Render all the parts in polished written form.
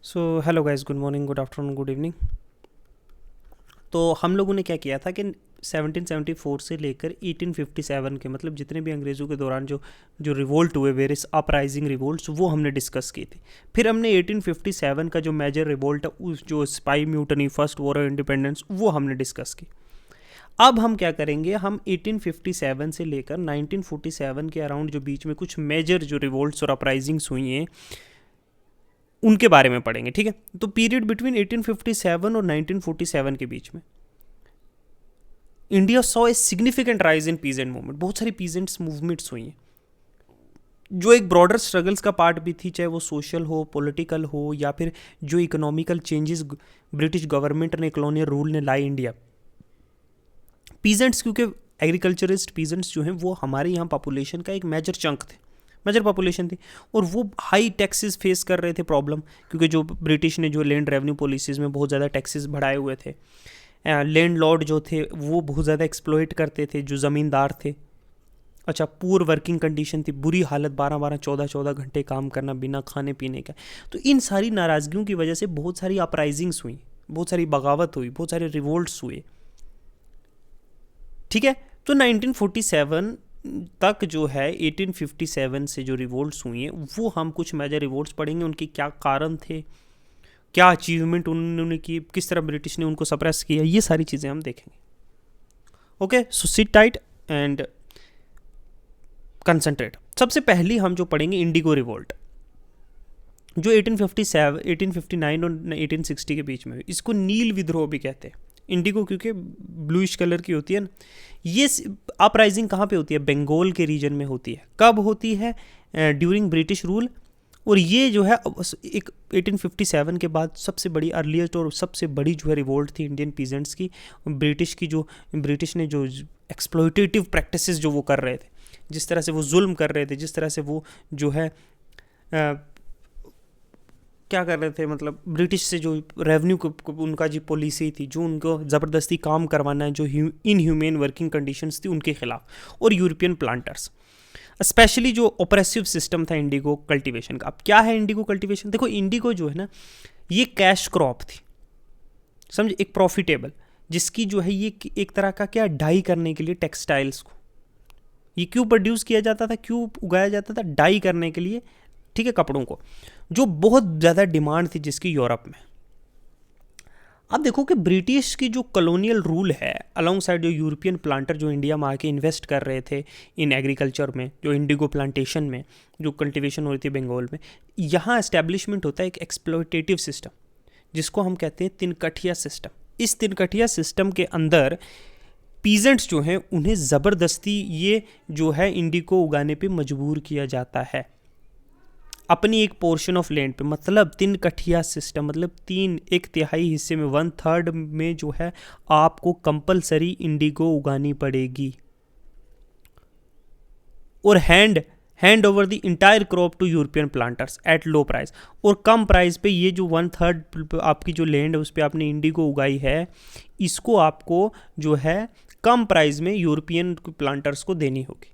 So hello guys, good morning, good afternoon, good evening. तो हम लोगों ने क्या किया था कि 1774 से लेकर 1857 के मतलब जितने भी अंग्रेज़ों के दौरान जो जो रिवोल्ट हुए, वेरियस अपराइजिंग रिवोल्ट्स, वो हमने डिस्कस की थी। फिर हमने 1857 का जो मेजर रिवोल्ट है, उस जो spy mutiny, first war of independence, वो हमने डिस्कस की। अब हम क्या करेंगे, हम 1857 से लेकर 1947 के अराउंड जो बीच में कुछ मेजर जो रिवोल्ट्स और अपराइजिंग्स हुई हैं उनके बारे में पढ़ेंगे। ठीक है, तो पीरियड बिटवीन 1857 और 1947 के बीच में India saw a significant rise in peasant movement. बहुत सारी पीजेंट्स मूवमेंट्स हुई हैं जो एक ब्रॉडर स्ट्रगल्स का पार्ट भी थी, चाहे वो सोशल हो, पॉलिटिकल हो, या फिर जो इकोनॉमिकल चेंजेस ब्रिटिश गवर्नमेंट ने, कॉलोनियल रूल ने लाई इंडिया। पीजेंट्स, क्योंकि एग्रीकल्चरिस्ट पीजेंट्स जो हैं वो हमारे यहाँ पॉपुलेशन का एक मेजर चंक थे, मेजर पॉपुलेशन थी, और वो हाई टैक्सेस फेस कर रहे थे, प्रॉब्लम, क्योंकि जो ब्रिटिश ने जो लैंड रेवेन्यू पॉलिसीज़ में बहुत ज़्यादा टैक्सेस बढ़ाए हुए थे। लैंड लॉर्ड जो थे वो बहुत ज़्यादा एक्सप्लॉइट करते थे जो ज़मींदार थे। अच्छा, पुअर वर्किंग कंडीशन थी, बुरी हालत, 12-12, 14-14 घंटे काम करना बिना खाने पीने का। तो इन सारी नाराज़गियों की वजह से बहुत सारी अपराइजिंग्स हुई, बहुत सारी बगावत हुई, बहुत सारे रिवोल्ट्स हुए। ठीक है, तो 1947 तक जो है, 1857 से जो रिवोल्ट्स हुई हैं वो हम कुछ मेजर रिवोल्ट्स पढ़ेंगे, उनके क्या कारण थे, क्या अचीवमेंट उन्होंने की, किस तरह ब्रिटिश ने उनको सप्रेस किया, ये सारी चीज़ें हम देखेंगे। Okay, so sit tight and concentrate. सबसे पहली हम जो पढ़ेंगे, इंडिगो रिवोल्ट, जो 1857, 1859 और 1860 के बीच में हुई। इसको नील विद्रोह भी कहते हैं। इंडिगो क्योंकि ब्लूइश कलर की होती है ना। ये अपराइजिंग कहाँ पे होती है? बंगाल के रीजन में होती है। कब होती है? During British rule. और ये जो है एक 1857 के बाद सबसे बड़ी, अर्लीस्ट और सबसे बड़ी जो है रिवोल्ट थी इंडियन पीजेंट्स की। ब्रिटिश ने जो एक्सप्लॉयटेटिव प्रैक्टिसेस जो वो कर रहे थे, जिस तरह से वो जुल्म कर रहे थे, जिस तरह से वो जो है क्या कर रहे थे, मतलब ब्रिटिश से जो रेवेन्यू उनका जो पॉलिसी थी, जो उनको ज़बरदस्ती काम करवाना है, जो इनह्यूमेन वर्किंग कंडीशंस थी उनके खिलाफ, और यूरोपियन प्लांटर्स, स्पेशली जो ऑपरेसिव सिस्टम था इंडिगो कल्टीवेशन का। अब क्या है इंडिगो कल्टीवेशन? देखो, इंडिगो जो है ना, ये कैश क्रॉप थी, समझे, एक प्रॉफिटेबल, जिसकी जो है ये एक तरह का क्या, डाई करने के लिए टेक्सटाइल्स को ये क्यों प्रोड्यूस किया जाता था, क्यों उगाया जाता था? डाई करने के लिए, ठीक है, कपड़ों को, जो बहुत ज़्यादा डिमांड थी जिसकी यूरोप में। अब देखो कि ब्रिटिश की जो कॉलोनियल रूल है, अलोंग साइड जो यूरोपियन प्लांटर जो इंडिया में आके इन्वेस्ट कर रहे थे इन एग्रीकल्चर में, जो इंडिगो प्लांटेशन में जो कल्टीवेशन हो रही थी बंगाल में, यहाँ एस्टेब्लिशमेंट होता है एक एक्सप्लॉयटेटिव सिस्टम, जिसको हम कहते हैं तिनकठिया सिस्टम। इस तिनकठिया सिस्टम के अंदर पीजेंट्स जो हैं उन्हें ज़बरदस्ती ये जो है इंडिगो उगाने पे मजबूर किया जाता है अपनी एक पोर्शन ऑफ लैंड पे। मतलब तीन कठिया सिस्टम, मतलब 1/3 हिस्से में, 1/3 में जो है आपको कंपलसरी इंडिगो उगानी पड़ेगी, और hand over the entire crop to European planters at low price. और कम प्राइस पे ये जो 1/3 आपकी जो लैंड है उस पर आपने इंडिगो उगाई है, इसको आपको जो है कम प्राइस में यूरोपियन प्लांटर्स को देनी होगी।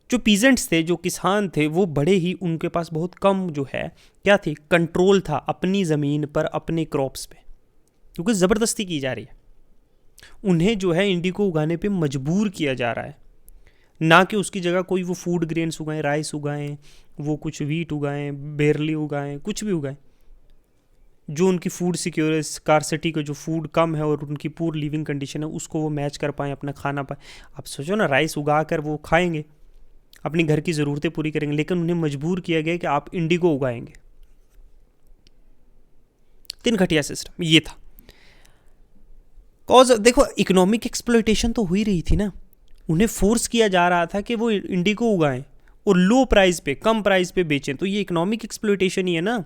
जो पीजेंट्स थे, जो किसान थे, वो बड़े ही, उनके पास बहुत कम जो है क्या थी, कंट्रोल था अपनी ज़मीन पर, अपने क्रॉप्स पे, क्योंकि ज़बरदस्ती की जा रही है। उन्हें जो है इंडिगो उगाने पे मजबूर किया जा रहा है, ना कि उसकी जगह कोई वो फूड ग्रेन्स उगाएं, राइस उगाएं, वो कुछ वीट उगाएं, बेरली उगाएं, कुछ भी उगाएं, जो उनकी फूड सिक्योरिटी, स्कार्सिटी का जो फूड कम है और उनकी पूर लिविंग कंडीशन है, उसको वो मैच कर पाएँ, अपना खाना पाएँ। आप सोचो ना, राइस उगा कर वो खाएंगे, अपनी घर की ज़रूरतें पूरी करेंगे, लेकिन उन्हें मजबूर किया गया कि आप इंडिगो उगाएंगे। तिनकठिया सिस्टम ये था। कॉज देखो, इकोनॉमिक एक्सप्लॉयटेशन तो हुई रही थी ना, उन्हें फोर्स किया जा रहा था कि वो इंडिगो उगाएं और लो प्राइस पे, कम प्राइस पे बेचें, तो ये इकोनॉमिक एक्सप्लॉयटेशन ही है ना।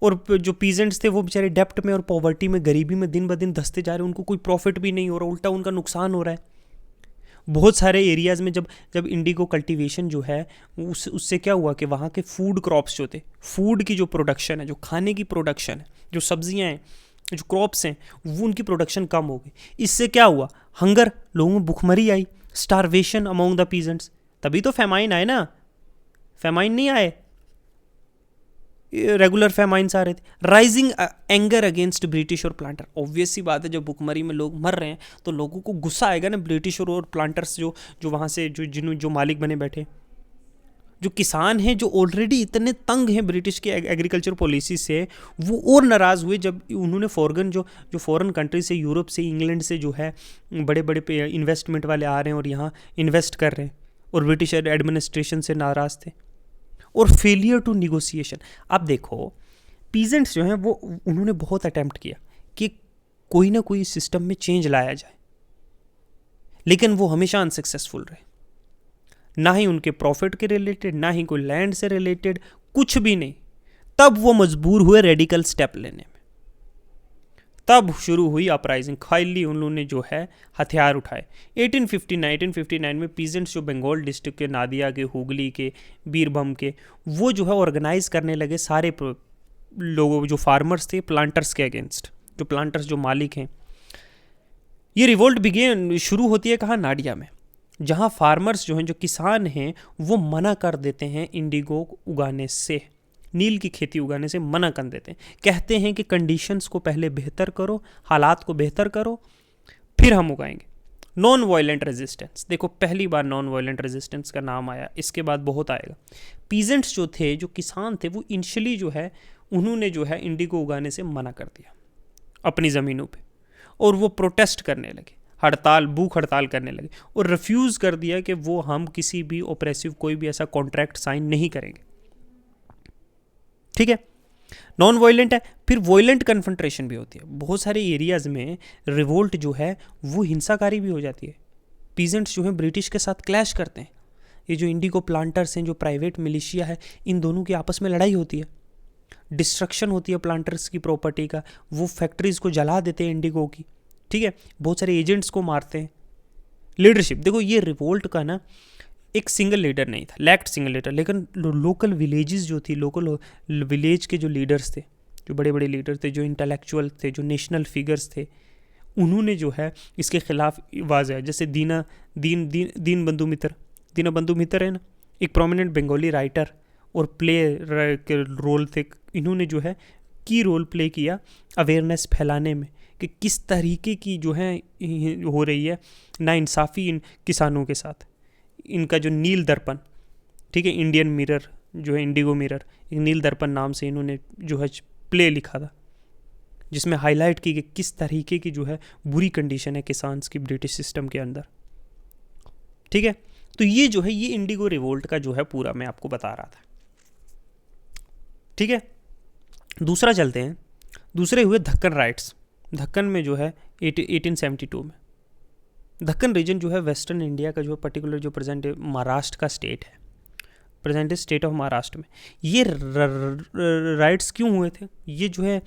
और जो पीजेंट्स थे वो बेचारे डेप्ट में और पॉवर्टी में, गरीबी में दिन ब दिन धंसते जा रहे हैं, उनको कोई प्रॉफिट भी नहीं हो रहा, उल्टा उनका नुकसान हो रहा है। बहुत सारे एरियाज़ में जब इंडिगो कल्टीवेशन जो है, उससे क्या हुआ कि वहाँ के फूड क्रॉप्स जो थे, फूड की जो प्रोडक्शन है, जो खाने की प्रोडक्शन है, जो सब्जियाँ हैं, जो क्रॉप्स हैं, वो उनकी प्रोडक्शन कम हो गई। इससे क्या हुआ? हंगर, लोगों में भुखमरी आई, स्टारवेशन अमोंग द पीजेंट्स। तभी तो फेमाइन आए ना, फेमाइन नहीं आए, रेगुलर फेमाइंस आ रहे थे, राइजिंग एंगर अगेंस्ट ब्रिटिश और प्लांटर। ऑब्वियस सी बात है, जब भुखमरी में लोग मर रहे हैं तो लोगों को गुस्सा आएगा ना, ब्रिटिश और प्लांटर्स जो वहाँ से जो मालिक बने बैठे, जो किसान हैं, जो ऑलरेडी इतने तंग हैं ब्रिटिश के एग्रीकल्चर पॉलिसी से, वो और नाराज़ हुए जब उन्होंने जो फॉरेन कंट्री से, यूरोप से, इंग्लैंड से जो है बड़े बड़े इन्वेस्टमेंट वाले आ रहे हैं और यहाँ इन्वेस्ट कर रहे हैं, और ब्रिटिश एडमिनिस्ट्रेशन से नाराज़ थे। और फेलियर टू निगोसिएशन। अब देखो, पीजेंट्स जो हैं वो उन्होंने बहुत अटेम्प्ट किया कि कोई ना कोई सिस्टम में चेंज लाया जाए, लेकिन वो हमेशा अनसक्सेसफुल रहे। ना ही उनके प्रॉफिट के रिलेटेड, ना ही कोई लैंड से रिलेटेड, कुछ भी नहीं। तब वो मजबूर हुए रेडिकल स्टेप लेने में। तब शुरू हुई अपराइजिंग। फाइनली उन लोगों ने जो है हथियार उठाए। 1859 में पीजेंट्स जो बंगाल डिस्ट्रिक्ट के, नादिया के, हुगली के, बीरभूम के, वो जो है ऑर्गेनाइज करने लगे सारे लोगों, जो फार्मर्स थे, प्लांटर्स के अगेंस्ट। जो प्लांटर्स, जो मालिक हैं, ये रिवोल्ट बिगेन शुरू होती है कहाँ? नाडिया में, जहाँ फार्मर्स जो हैं, जो किसान हैं, वो मना कर देते हैं इंडिगो उगाने से, नील की खेती उगाने से मना कर देते हैं। कहते हैं कि कंडीशंस को पहले बेहतर करो, हालात को बेहतर करो, फिर हम उगाएंगे। Non violent resistance. देखो, पहली बार नॉन वायलेंट रेजिस्टेंस का नाम आया, इसके बाद बहुत आएगा। पीजेंट्स जो थे, जो किसान थे, वो इनिशियली जो है उन्होंने जो है इंडिगो उगाने से मना कर दिया अपनी ज़मीनों पे, और वो प्रोटेस्ट करने लगे, हड़ताल, भूख हड़ताल करने लगे, और रिफ्यूज़ कर दिया कि वो हम किसी भी ऑपरेसिव कोई भी ऐसा कॉन्ट्रैक्ट साइन नहीं करेंगे। ठीक है, नॉन वायलेंट है। फिर वायलेंट कन्फ्रंट्रेशन भी होती है। बहुत सारे एरियाज़ में रिवोल्ट जो है वो हिंसाकारी भी हो जाती है। पीजेंट्स जो हैं ब्रिटिश के साथ क्लैश करते हैं। ये जो इंडिगो प्लांटर्स हैं, जो प्राइवेट मिलिशिया है, इन दोनों की आपस में लड़ाई होती है, डिस्ट्रक्शन होती है प्लांटर्स की प्रॉपर्टी का, वो फैक्ट्रीज को जला देते हैं इंडिगो की। ठीक है, बहुत सारे एजेंट्स को मारते हैं। लीडरशिप, देखो ये रिवोल्ट का ना एक सिंगल लीडर नहीं था, लैक्ड सिंगल लीडर, लेकिन लोकल विलेजेस जो थी, लोकल विलेज के जो लीडर्स थे, जो बड़े बड़े लीडर थे, जो इंटेलेक्चुअल थे, जो नेशनल फिगर्स थे, उन्होंने जो है इसके खिलाफ आवाज़ है। जैसे दीन बंधु मित्र है ना, एक प्रोमिनेंट बंगाली राइटर और प्ले के रोल थे। इन्होंने जो है की रोल प्ले किया अवेयरनेस फैलाने में कि किस तरीके की जो है हो रही है नाइंसाफ़ी इन किसानों के साथ। इनका जो नील दर्पण, ठीक है, इंडियन मिरर जो है, इंडिगो मिरर, एक नील दर्पण नाम से इन्होंने जो है प्ले लिखा था, जिसमें हाईलाइट की कि किस तरीके की जो है बुरी कंडीशन है किसान्स की ब्रिटिश सिस्टम के अंदर। ठीक है, तो ये जो है, ये इंडिगो रिवोल्ट का जो है पूरा मैं आपको बता रहा था। ठीक है, दूसरा चलते हैं। दूसरे हुए दक्कन राइट्स। दक्कन में जो है 1872 में, दक्कन रीजन जो है वेस्टर्न इंडिया का जो पर्टिकुलर जो प्रेजेंट महाराष्ट्र का स्टेट है, प्रेजेंट स्टेट ऑफ महाराष्ट्र में ये राइट्स क्यों हुए थे? ये जो है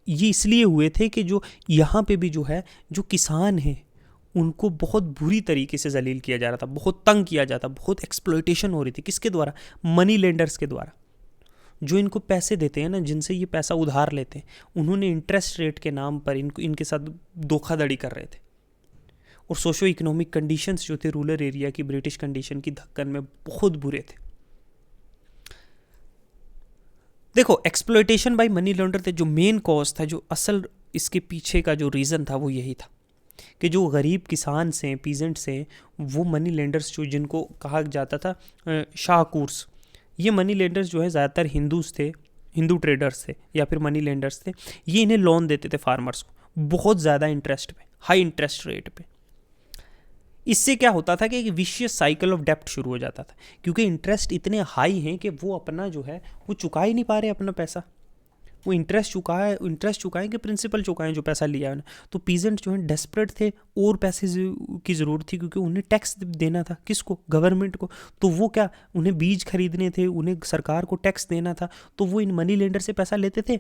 ये इसलिए हुए थे कि जो यहाँ पे भी जो है जो किसान हैं उनको बहुत बुरी तरीके से जलील किया जा रहा था, बहुत तंग किया जाता, बहुत एक्सप्लॉयटेशन हो रही थी। किसके द्वारा? मनी लेंडर्स के द्वारा, जो इनको पैसे देते हैं ना, जिनसे ये पैसा उधार लेते हैं, उन्होंने इंटरेस्ट रेट के नाम पर इनके साथ धोखाधड़ी कर रहे थे। और सोशो इकोनॉमिक कंडीशंस जो थे रूरल एरिया की, ब्रिटिश कंडीशन की दक्कन में बहुत बुरे थे। देखो, एक्सप्लॉयटेशन बाय मनी लॉन्डर थे जो मेन कॉज था, जो असल इसके पीछे का जो रीज़न था वो यही था कि जो गरीब किसान से, पीजेंट्स हैं, वो मनी लेंडर्स जो जिनको कहा जाता था शाहकूर्स, ये मनी लेंडर्स जो है ज़्यादातर हिंदूज थे, हिंदू ट्रेडर्स थे या फिर मनी लेंडर्स थे। ये इन्हें लोन देते थे फार्मर्स को बहुत ज़्यादा इंटरेस्ट पे, हाई इंटरेस्ट रेट पे। इससे क्या होता था कि एक विशियस साइकिल ऑफ डेप्ट शुरू हो जाता था, क्योंकि इंटरेस्ट इतने हाई हैं कि वो अपना जो है वो चुका ही नहीं पा रहे अपना पैसा। वो इंटरेस्ट चुकाएं कि प्रिंसिपल चुकाएं जो पैसा लिया है। तो पीजेंट जो है डेस्परेट थे, और पैसे की ज़रूरत थी, क्योंकि उन्हें टैक्स देना था। किसको? गवर्नमेंट को। तो वो क्या, उन्हें बीज खरीदने थे, उन्हें सरकार को टैक्स देना था। तो वो इन मनी लेंडर से पैसा लेते थे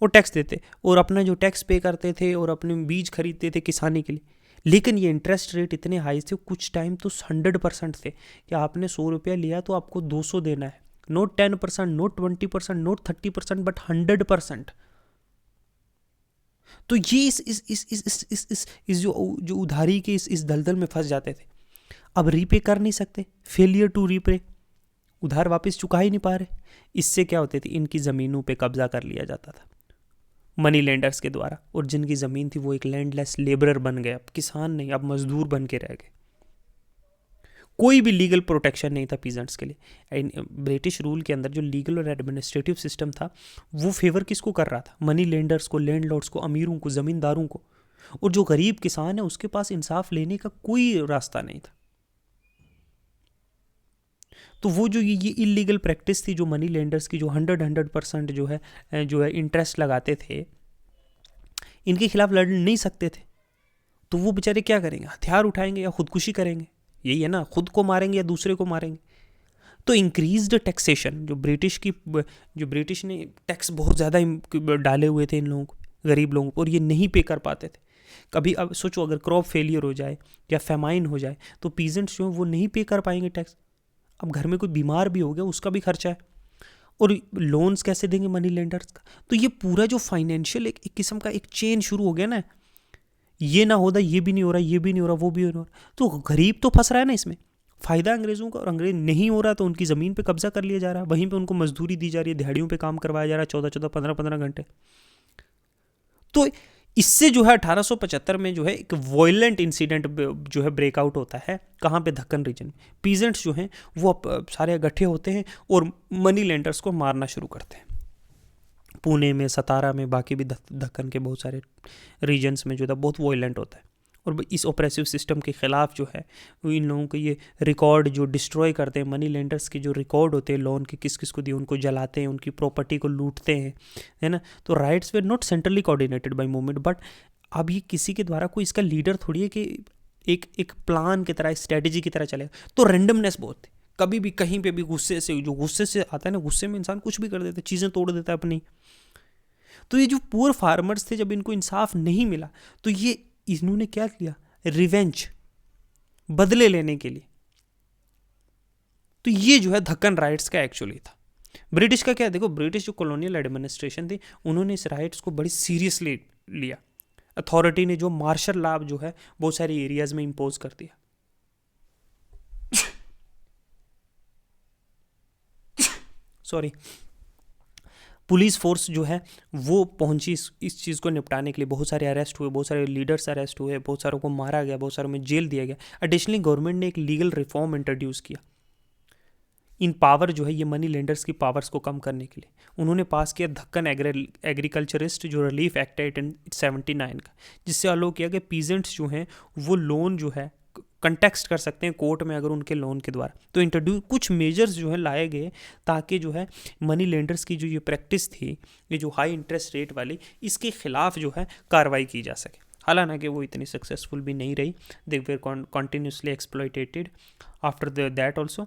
और टैक्स देते, और अपना जो टैक्स पे करते थे और अपने बीज खरीदते थे किसानी के लिए। लेकिन ये इंटरेस्ट रेट इतने हाई थे, कुछ टाइम तो 100% थे कि आपने 100 रुपया लिया तो आपको 200 देना है। Note 10%, note 20%, note 30%, but 100%। तो ये इस जो उधारी के इस दलदल में फंस जाते थे। अब रीपे कर नहीं सकते, फेलियर टू रीपे, उधार वापस चुका ही नहीं पा रहे। इससे क्या होते थे, इनकी ज़मीनों पे कब्जा कर लिया जाता था मनी लेंडर्स के द्वारा, और जिनकी ज़मीन थी वो एक लैंडलेस लेबरर बन गए, अब किसान नहीं, अब मजदूर बन के रह गए। कोई भी लीगल प्रोटेक्शन नहीं था पीजेंट्स के लिए। ब्रिटिश रूल के अंदर जो लीगल और एडमिनिस्ट्रेटिव सिस्टम था वो फेवर किसको कर रहा था, मनी लेंडर्स को, लैंडलॉर्ड्स को, अमीरों को, ज़मींदारों को। और जो गरीब किसान है उसके पास इंसाफ लेने का कोई रास्ता नहीं था। तो वो जो ये इलीगल प्रैक्टिस थी, जो मनी लेंडर्स की, जो 100% जो है इंटरेस्ट लगाते थे, इनके खिलाफ लड़ नहीं सकते थे। तो वो बेचारे क्या करेंगे, हथियार उठाएंगे या खुदकुशी करेंगे, यही है ना, खुद को मारेंगे या दूसरे को मारेंगे। तो इंक्रीज्ड टैक्सेशन, जो ब्रिटिश ने टैक्स बहुत ज़्यादा डाले हुए थे इन लोगों को, गरीब लोगों को, और ये नहीं पे कर पाते थे। कभी अब सोचो, अगर क्रॉप फेलियर हो जाए या फेमाइन हो जाए तो पीजेंट्स जो हैं वो नहीं पे कर पाएंगे टैक्स। अब घर में कोई बीमार भी हो गया, उसका भी खर्चा है, और लोन्स कैसे देंगे मनी लेंडर्स का। तो ये पूरा जो फाइनेंशियल एक किस्म का एक चेन शुरू हो गया ना, ये ना होता, ये भी नहीं हो रहा, ये भी नहीं हो रहा, वो भी नहीं हो रहा, तो गरीब तो फंस रहा है ना इसमें। फ़ायदा अंग्रेज़ों का, और अंग्रेज नहीं हो रहा तो उनकी ज़मीन पे कब्जा कर लिया जा रहा है, वहीं पे उनको मजदूरी दी जा रही है, दिहाड़ियों पे काम करवाया जा रहा है 14-14, 15-15 घंटे। तो इससे जो है 1875 में जो है एक वॉयलेंट इंसिडेंट जो है ब्रेकआउट होता है। कहाँ पे, दक्कन रीजन में। पीजेंट्स जो हैं वो सारे इकट्ठे होते हैं और मनी लेंडर्स को मारना शुरू करते हैं। पुणे में, सतारा में, बाकी भी दक्कन के बहुत सारे रीजन्स में जो था बहुत वॉयलेंट होता है। और इस ऑपरेसिव सिस्टम के ख़िलाफ़ जो है इन लोगों के ये रिकॉर्ड जो डिस्ट्रॉय करते हैं, मनी लेंडर्स के जो रिकॉर्ड होते हैं लोन के, किस किस को दिए, उनको जलाते हैं, उनकी प्रॉपर्टी को लूटते हैं, है ना। तो rights were not centrally coordinated by movement, but अब ये किसी के द्वारा कोई इसका लीडर थोड़ी है कि एक प्लान की तरह, स्ट्रेटजी की तरह चलेगा। तो रेंडमनेस बहुत थी, कभी भी कहीं पे भी गुस्से से आता है ना, गुस्से में इंसान कुछ भी कर देता है, चीज़ें तोड़ देता है अपनी। तो ये जो पुअर फार्मर्स थे, जब इनको इंसाफ नहीं मिला तो ये इन्होंने क्या किया, रिवेंज, बदले लेने के लिए। तो ये जो है दक्कन राइट्स का एक्चुअली था। ब्रिटिश का क्या, देखो ब्रिटिश जो कॉलोनियल एडमिनिस्ट्रेशन थी उन्होंने इस राइट्स को बड़ी सीरियसली लिया। अथॉरिटी ने जो मार्शल लॉ जो है बहुत सारे एरियाज में इंपोज कर दिया। सॉरी, पुलिस फोर्स जो है वो पहुंची इस चीज़ को निपटाने के लिए। बहुत सारे अरेस्ट हुए, बहुत सारे लीडर्स अरेस्ट हुए, बहुत सारों को मारा गया, बहुत सारों में जेल दिया गया। एडिशनली गवर्नमेंट ने एक लीगल रिफॉर्म इंट्रोड्यूस किया। इन पावर जो है ये मनी लेंडर्स की पावर्स को कम करने के लिए उन्होंने पास किया दक्कन एग्रीकल्चरिस्ट जो रिलीफ एक्ट है 1879 का, जिससे अलो किया कि पीजेंट्स जो हैं वो लोन जो है कंटेक्स्ट कर सकते हैं कोर्ट में अगर उनके लोन के द्वारा। तो इंट्रोड्यूस कुछ मेजर्स जो है लाए गए ताकि जो है मनी लेंडर्स की जो ये प्रैक्टिस थी, ये जो हाई इंटरेस्ट रेट वाली, इसके खिलाफ जो है कार्रवाई की जा सके। हालांकि वो इतनी सक्सेसफुल भी नहीं रही, दे वर कॉन्टिन्यूसली एक्सप्लॉयटेटेड आफ्टर दैट ऑल्सो।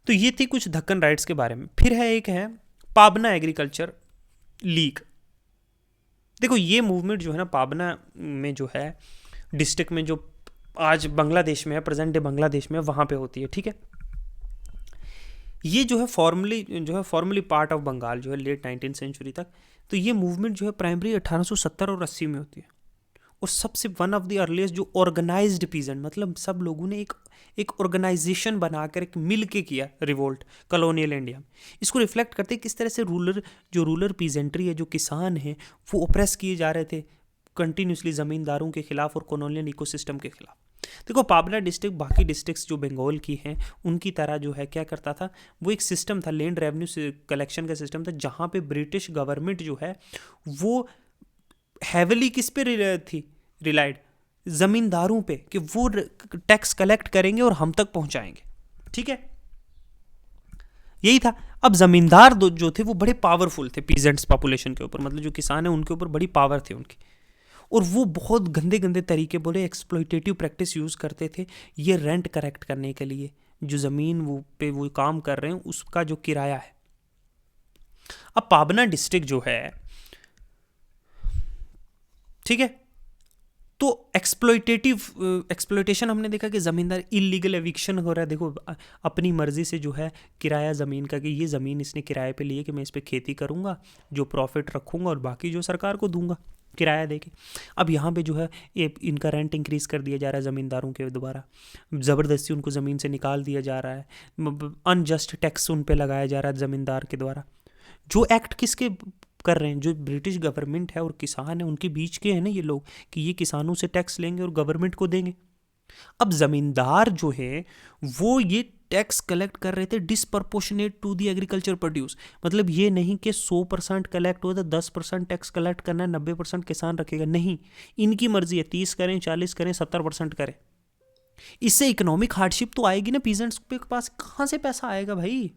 तो ये थी कुछ दक्कन राइट्स के बारे में। फिर है एक है पाबना एग्रीकल्चर लीग। देखो ये मूवमेंट जो है ना, पाबना में जो है डिस्ट्रिक्ट में जो आज बांग्लादेश में है, प्रेजेंट डे बांग्लादेश में, वहाँ पे होती है, ठीक है। ये जो है फॉर्मली पार्ट ऑफ बंगाल जो है लेट 19th सेंचुरी तक। तो ये मूवमेंट जो है प्राइमरी 1870 और 80 में होती है, और सबसे वन ऑफ द अर्लीस्ट जो ऑर्गेनाइज्ड पीजेंट, मतलब सब लोगों ने एक ऑर्गेनाइजेशन बनाकर एक मिल के किया रिवोल्ट कॉलोनियल इंडिया में। इसको रिफ्लेक्ट करते किस तरह से रूलर पीजेंट्री है, जो किसान हैं वो ओप्रेस किए जा रहे थे कंटिन्यूसली ज़मींदारों के खिलाफ और कॉलोनियल इकोसिस्टम के खिलाफ। देखो पाबना डिस्ट्रिक्ट बाकी डिस्ट्रिक्ट्स जो बंगाल की हैं उनकी तरह जो है क्या करता था, वो एक सिस्टम था, लैंड रेवेन्यू कलेक्शन का सिस्टम था, जहाँ पे ब्रिटिश गवर्नमेंट जो है वो हैविली किस पे थी रिलाइड, ज़मींदारों पे, कि वो टैक्स कलेक्ट करेंगे और हम तक पहुंचाएंगे, ठीक है, यही था। अब ज़मींदार जो थे वो बड़े पावरफुल थे पीजेंट्स पॉपुलेशन के ऊपर, मतलब जो किसान है उनके ऊपर बड़ी पावर थी उनकी, और वो बहुत गंदे गंदे तरीके, बोले एक्सप्लॉयटेटिव प्रैक्टिस यूज़ करते थे ये रेंट कलेक्ट करने के लिए, जो ज़मीन वो काम कर रहे हैं उसका जो किराया है। अब पाबना डिस्ट्रिक्ट जो है, ठीक है, तो एक्सप्लॉयटेशन हमने देखा कि ज़मींदार इलीगल एविक्शन हो रहा है। देखो अपनी मर्जी से जो है किराया ज़मीन का, कि ये ज़मीन इसने किराए पे ली है कि मैं इस पे खेती करूँगा, जो प्रॉफिट रखूँगा और बाकी जो सरकार को दूंगा, किराया देके। अब यहाँ पे जो है ये इनका रेंट इंक्रीज़ कर दिया जा रहा है ज़मींदारों के द्वारा, ज़बरदस्ती उनको ज़मीन से निकाल दिया जा रहा है, अनजस्ट टैक्स उन पे लगाया जा रहा है ज़मींदार के द्वारा। जो एक्ट किसके कर रहे हैं? जो ब्रिटिश गवर्नमेंट है और किसान है उनके बीच के हैं ना ये लोग, कि ये किसानों से टैक्स लेंगे और गवर्नमेंट को देंगे। अब ज़मींदार जो है वो ये टैक्स कलेक्ट कर रहे थे disproportionate to the agriculture produce. मतलब ये नहीं कि 100% कलेक्ट हो तो 10% टैक्स कलेक्ट करना है, 90% किसान रखेगा, नहीं, इनकी मर्जी है, 30 करें, 40 करें, 70% करें। इससे इकोनॉमिक हार्डशिप तो आएगी ना, पीजेंट्स के पास कहाँ से पैसा आएगा भाई?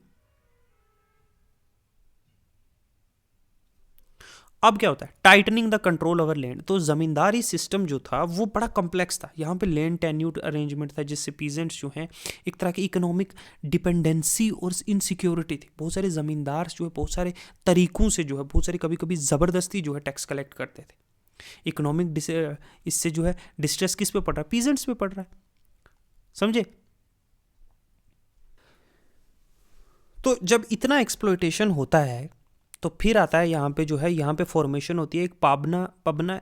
अब क्या होता है? Tightening the control over land. तो जमींदारी सिस्टम जो था वो बड़ा कॉम्प्लेक्स था। यहाँ पे लैंड टेन्यूर अरेंजमेंट था जिससे पीजेंट्स जो हैं एक तरह की इकोनॉमिक डिपेंडेंसी और इनसिक्योरिटी थी। बहुत सारे ज़मींदार जो है बहुत सारे तरीक़ों से जो है बहुत सारी कभी कभी ज़बरदस्ती जो है टैक्स कलेक्ट करते थे। इकोनॉमिक इससे जो है डिस्ट्रेस किस पे पड़ रहा है? पीजेंट्स पे पड़ रहा है, समझे? तो जब इतना एक्सप्लॉयटेशन होता है तो फिर आता है यहाँ पे जो है, यहाँ पे फॉर्मेशन होती है एक पबना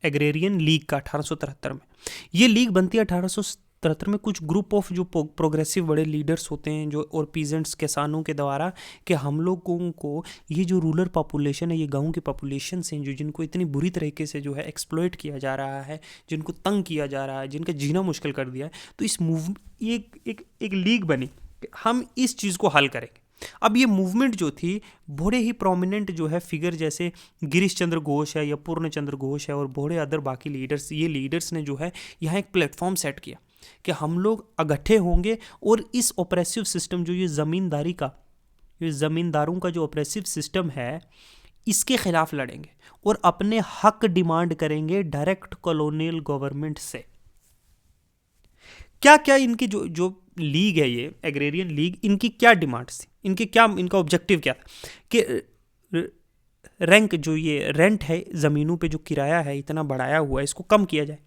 एग्रेरियन लीग का 1873 में। ये लीग बनती है 1873 में कुछ ग्रुप ऑफ जो प्रोग्रेसिव बड़े लीडर्स होते हैं जो और पीजेंट्स किसानों के द्वारा, कि हम लोगों को ये जो रूरल पॉपुलेशन है, ये गाँव की पॉपुलेशन हैं जो जिनको इतनी बुरी तरीके से जो है एक्सप्लॉइट किया जा रहा है, जिनको तंग किया जा रहा है, जिनका जीना मुश्किल कर दिया है, तो इस एक लीग बनी कि हम इस चीज़ को हल करेंगे। अब ये मूवमेंट जो थी बड़े ही प्रोमिनेंट जो है फिगर जैसे गिरीश चंद्र घोष है या पूर्ण चंद्र घोष है और बड़े अदर बाकी लीडर्स, ये लीडर्स ने जो है यहाँ एक प्लेटफॉर्म सेट किया कि हम लोग इकट्ठे होंगे और इस ऑपरेसिव सिस्टम जो ये ज़मींदारों का जो ऑपरेसिव सिस्टम है इसके खिलाफ लड़ेंगे और अपने हक डिमांड करेंगे डायरेक्ट कॉलोनियल गवर्नमेंट से। क्या क्या इनकी जो लीग है, ये एग्रेरियन लीग, इनकी क्या डिमांड्स थी, इनका ऑब्जेक्टिव क्या था कि रैंक जो ये रेंट है ज़मीनों पे जो किराया है इतना बढ़ाया हुआ है इसको कम किया जाए।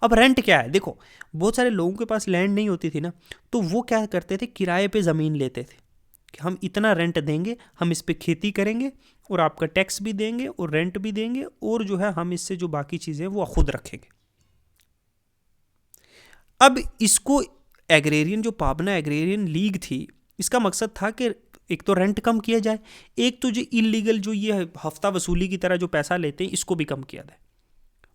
अब रेंट क्या है? देखो बहुत सारे लोगों के पास लैंड नहीं होती थी ना, तो वो क्या करते थे, किराए पे ज़मीन लेते थे कि हम इतना रेंट देंगे, हम इस पे खेती करेंगे और आपका टैक्स भी देंगे और रेंट भी देंगे और जो है हम इससे जो बाकी चीज़ें वो खुद रखेंगे। अब इसको एग्रेरियन जो पाबना एग्रेरियन लीग थी, इसका मकसद था कि एक तो रेंट कम किया जाए, एक तो जो इलीगल जो ये हफ्ता वसूली की तरह जो पैसा लेते हैं इसको भी कम किया जाए।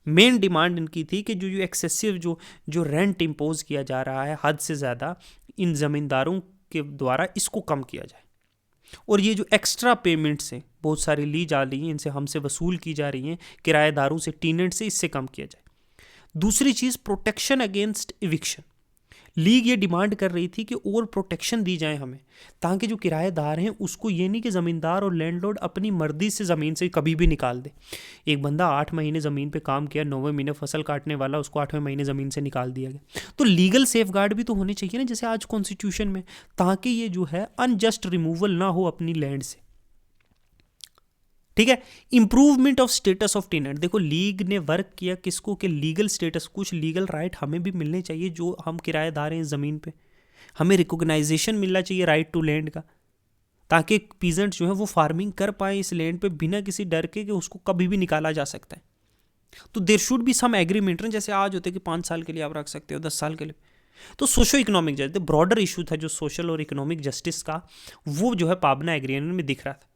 मेन डिमांड इनकी थी कि जो एक्सेसिव जो रेंट इम्पोज किया जा रहा है हद से ज़्यादा इन ज़मींदारों के द्वारा, इसको कम किया जाए। और ये जो एक्स्ट्रा पेमेंट्स हैं बहुत सारी ली जा रही हैं, इनसे हमसे वसूल की जा रही हैं किराएदारों से, टीनेंट से, इससे कम किया जाए। दूसरी चीज़ प्रोटेक्शन अगेंस्ट इविक्शन। लीग ये डिमांड कर रही थी कि और प्रोटेक्शन दी जाए हमें, ताकि जो किराएदार हैं उसको ये नहीं कि ज़मींदार और लैंडलॉर्ड अपनी मर्जी से ज़मीन से कभी भी निकाल दे। एक बंदा 8 महीने ज़मीन पे काम किया, 9वें महीने फसल काटने वाला, उसको 8वें महीने ज़मीन से निकाल दिया गया। तो लीगल सेफ गार्ड भी तो होने चाहिए ना, जैसे आज कॉन्स्टिट्यूशन में, ताकि ये जो है अनजस्ट रिमूवल ना हो अपनी लैंड से। ठीक है, improvement of status of tenant. देखो लीग ने वर्क किया किसको, कि लीगल स्टेटस, कुछ लीगल राइट हमें भी मिलने चाहिए जो हम किराएदार हैं ज़मीन पे, हमें रिकॉग्नाइजेशन मिलना चाहिए राइट टू लैंड का, ताकि पीजेंट जो है वो फार्मिंग कर पाए इस लैंड पे बिना किसी डर के कि उसको कभी भी निकाला जा सकता है। तो there should be some agreement, जैसे आज होते कि 5 साल के लिए आप रख सकते हो, 10 साल के लिए। तो socio economic justice broader issue था जो सोशल और इकोनॉमिक जस्टिस का, वो जो है पाबना एग्रीमेंट में दिख रहा था।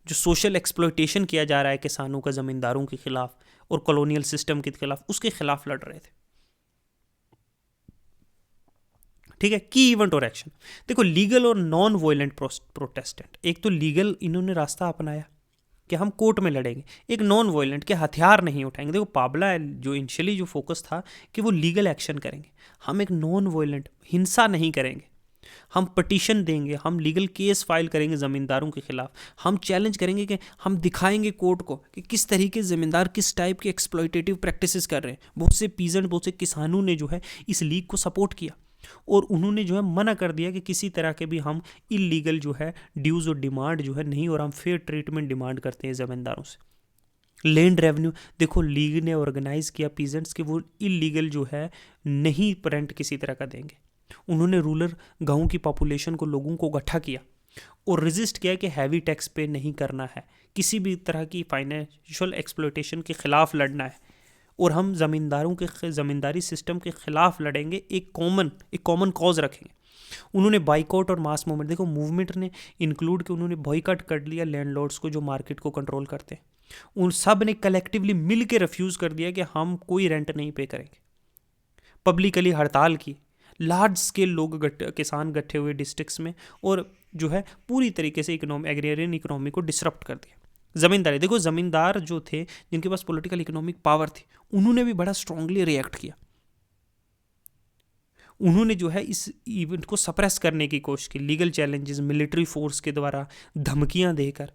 जो सोशल एक्सप्लॉयटेशन किया जा रहा है किसानों का ज़मींदारों के खिलाफ और कॉलोनियल सिस्टम के खिलाफ, उसके खिलाफ लड़ रहे थे। ठीक है, की इवेंट और एक्शन। देखो लीगल और नॉन वायलेंट प्रोटेस्टेंट, एक तो लीगल इन्होंने रास्ता अपनाया कि हम कोर्ट में लड़ेंगे, एक नॉन वायलेंट के हथियार नहीं उठाएंगे। देखो पाबला जो इनिशियली जो फोकस था कि वो लीगल एक्शन करेंगे, हम एक नॉन वायलेंट हिंसा नहीं करेंगे, हम पटिशन देंगे, हम लीगल केस फाइल करेंगे ज़मींदारों के खिलाफ, हम चैलेंज करेंगे कि हम दिखाएंगे कोर्ट को कि किस तरीके ज़मींदार किस टाइप के एक्सप्लॉयटेटिव प्रैक्टिसेस कर रहे हैं। बहुत से पीजेंट, बहुत से किसानों ने जो है इस लीग को सपोर्ट किया और उन्होंने जो है मना कर दिया कि किसी तरह के भी हम इलीगल जो है ड्यूज़ और डिमांड जो है नहीं, और हम फेयर ट्रीटमेंट डिमांड करते हैं ज़मींदारों से। लैंड रेवेन्यू, देखो लीग ने ऑर्गेनाइज किया पीजेंट्स के वो इलीगल जो है नहीं रेंट किसी तरह का देंगे। उन्होंने रूरल गाँव की पॉपुलेशन को, लोगों को इकट्ठा किया और रेजिस्ट किया कि हैवी टैक्स पे नहीं करना है, किसी भी तरह की फाइनेंशियल एक्सप्लॉयटेशन के खिलाफ लड़ना है, और हम ज़मींदारों के ज़मींदारी सिस्टम के खिलाफ लड़ेंगे, एक कॉमन कॉज रखेंगे। उन्होंने बाइकआउट और मास मूवमेंट, देखो मूवमेंट ने इंक्लूड कि उन्होंने बॉयकॉट कर लिया लैंडलॉर्ड्स को जो मार्केट को कंट्रोल करते हैं, उन सब ने कलेक्टिवली मिल के रिफ्यूज़ कर दिया कि हम कोई रेंट नहीं पे करेंगे, पब्लिकली हड़ताल की, लार्ज स्केल लोग किसान इकट्ठे हुए डिस्ट्रिक्ट्स में, और जो है पूरी तरीके से एग्रेरियन इकोनॉमी को डिसरप्ट कर दिया। ज़मींदारी, देखो ज़मींदार जो थे जिनके पास पॉलिटिकल इकोनॉमिक पावर थी, उन्होंने भी बड़ा स्ट्रांगली रिएक्ट किया। उन्होंने जो है इस इवेंट को सप्रेस करने की कोशिश की, लीगल चैलेंजेस, मिलिट्री फोर्स के द्वारा धमकियां देकर।